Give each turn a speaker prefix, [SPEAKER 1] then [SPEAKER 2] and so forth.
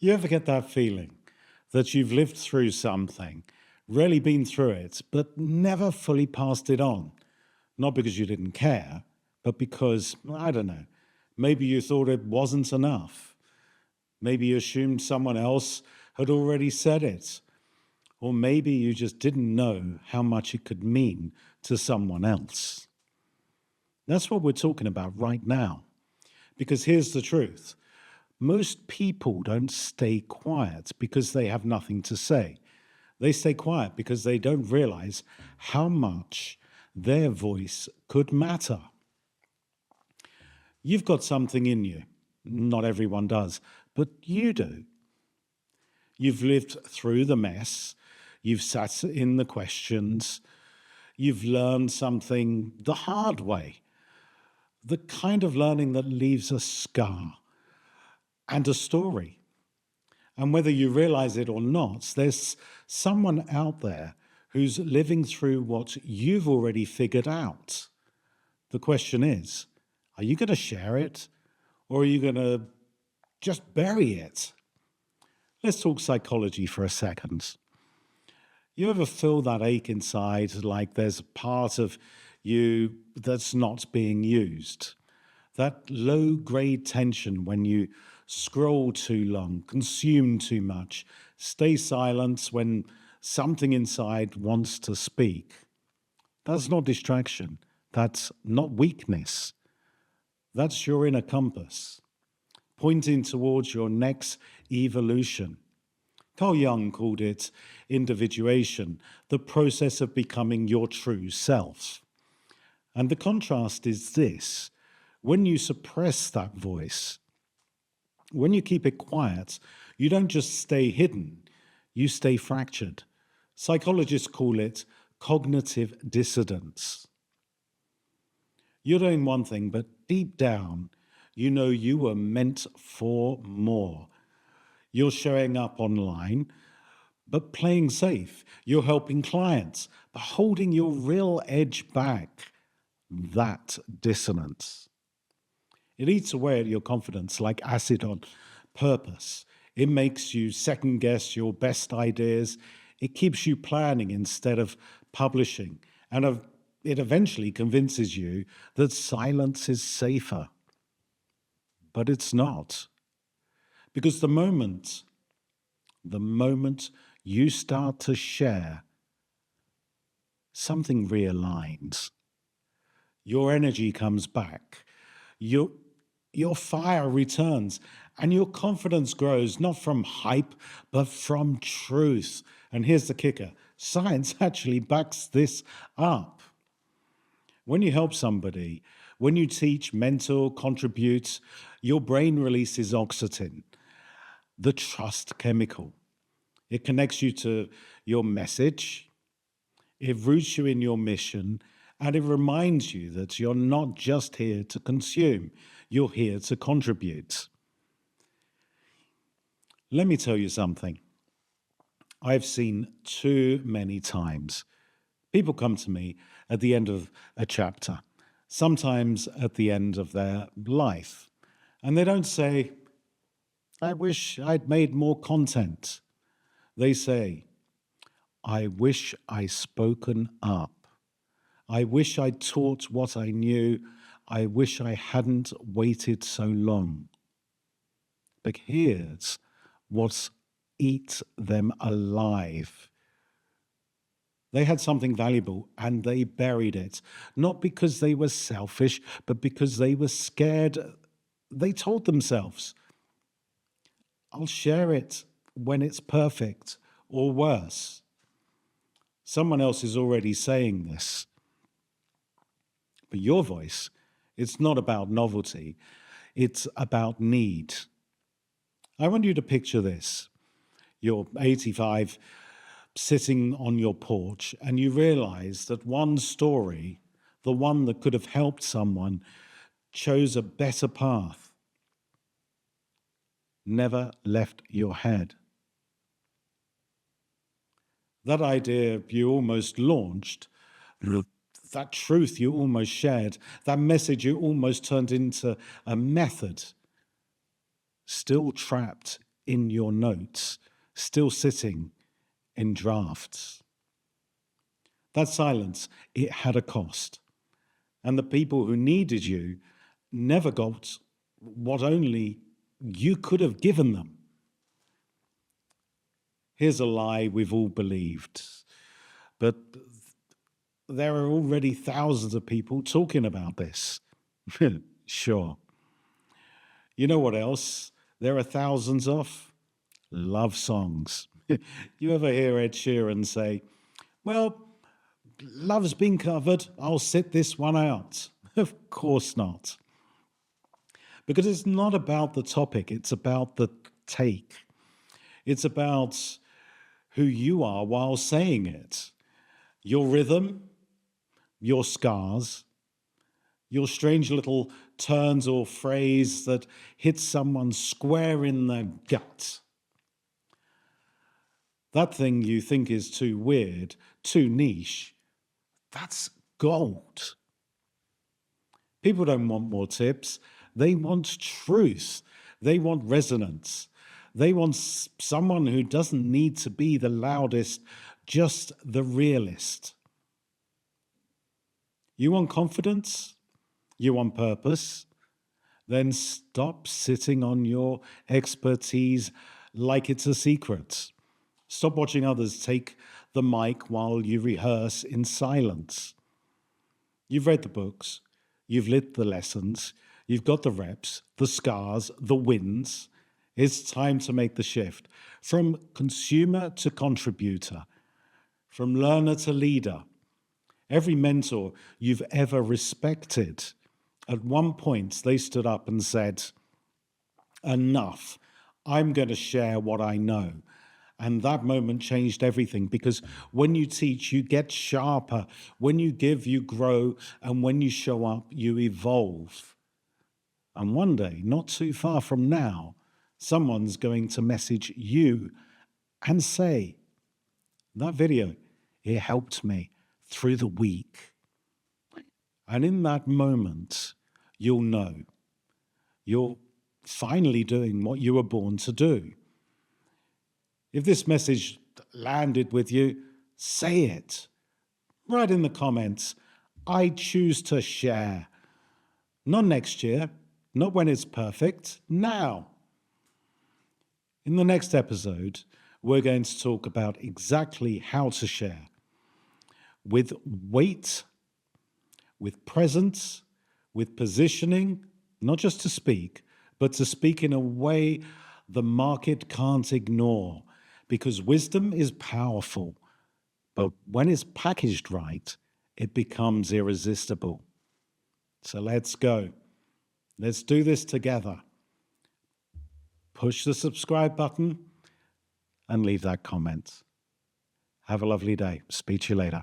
[SPEAKER 1] You ever get that feeling that you've lived through something, really been through it, but never fully passed it on? Not because you didn't care, but because, I don't know, maybe you thought it wasn't enough. Maybe you assumed someone else had already said it. Or maybe you just didn't know how much it could mean to someone else. That's what we're talking about right now. Because here's the truth. Most people don't stay quiet because they have nothing to say. They stay quiet because they don't realize how much their voice could matter. You've got something in you. Not everyone does, but you do. You've lived through the mess. You've sat in the questions. You've learned something the hard way. The kind of learning that leaves a scar and a story. And whether you realize it or not, there's someone out there who's living through what you've already figured out. The question is, are you going to share it, or are you going to just bury it? Let's talk psychology for a second. You ever feel that ache inside, like there's a part of you that's not being used? That low-grade tension when you scroll too long, consume too much, stay silent when something inside wants to speak. That's not distraction. That's not weakness. That's your inner compass, pointing towards your next evolution. Carl Jung called it individuation, the process of becoming your true self. And the contrast is this: when you suppress that voice, when you keep it quiet, you don't just stay hidden, you stay fractured. Psychologists call it cognitive dissonance. You're doing one thing, but deep down, you know you were meant for more. You're showing up online, but playing safe. You're helping clients, but holding your real edge back. That dissonance. It eats away at your confidence like acid on purpose. It makes you second guess your best ideas. It keeps you planning instead of publishing. And it eventually convinces you that silence is safer. But it's not. Because the moment you start to share, something realigns. Your energy comes back. Your fire returns, and your confidence grows not from hype, but from truth. And here's the kicker: science actually backs this up. When you help somebody, when you teach, mentor, contribute, your brain releases oxytocin, the trust chemical. It connects you to your message, it roots you in your mission, and it reminds you that you're not just here to consume, you're here to contribute. Let me tell you something. I've seen too many times people come to me at the end of a chapter, sometimes at the end of their life, and they don't say, I wish I'd made more content. They say, I wish I'd spoken up. I wish I'd taught what I knew. I wish I hadn't waited so long. But here's what eats them alive. They had something valuable and they buried it, not because they were selfish, but because they were scared. They told themselves, I'll share it when it's perfect, or worse. Someone else is already saying this. But your voice, it's not about novelty, it's about need. I want you to picture this. You're 85, sitting on your porch, and you realize that one story, the one that could have helped someone, chose a better path, never left your head. That idea you almost launched, that truth you almost shared, that message you almost turned into a method, still trapped in your notes, still sitting in drafts. That silence, it had a cost. And the people who needed you never got what only you could have given them. Here's a lie we've all believed. But there are already thousands of people talking about this. Sure. You know what else there are thousands of? Love songs. You ever hear Ed Sheeran say, well, love's been covered, I'll sit this one out? Of course not. Because it's not about the topic, it's about the take. It's about who you are while saying it. Your rhythm, your scars, your strange little turns or phrase that hits someone square in the gut. That thing you think is too weird, too niche, that's gold. People don't want more tips. They want truth. They want resonance. They want someone who doesn't need to be the loudest, just the realist. You want confidence? You want purpose? Then stop sitting on your expertise like it's a secret. Stop watching others take the mic while you rehearse in silence. You've read the books, you've lived the lessons, you've got the reps, the scars, the wins. It's time to make the shift from consumer to contributor, from learner to leader. Every mentor you've ever respected, at one point they stood up and said, enough, I'm going to share what I know. And that moment changed everything, because when you teach, you get sharper. When you give, you grow. And when you show up, you evolve. And one day, not too far from now, someone's going to message you and say, that video, it helped me through the week. And in that moment, you'll know you're finally doing what you were born to do. If this message landed with you, say it. Write in the comments, I choose to share. Not next year, not when it's perfect, now. In the next episode, we're going to talk about exactly how to share. With weight, with presence, with positioning, not just to speak, but to speak in a way the market can't ignore. Because wisdom is powerful, but when it's packaged right, it becomes irresistible. So let's go. Let's do this together. Push the subscribe button and leave that comment. Have a lovely day. Speak to you later.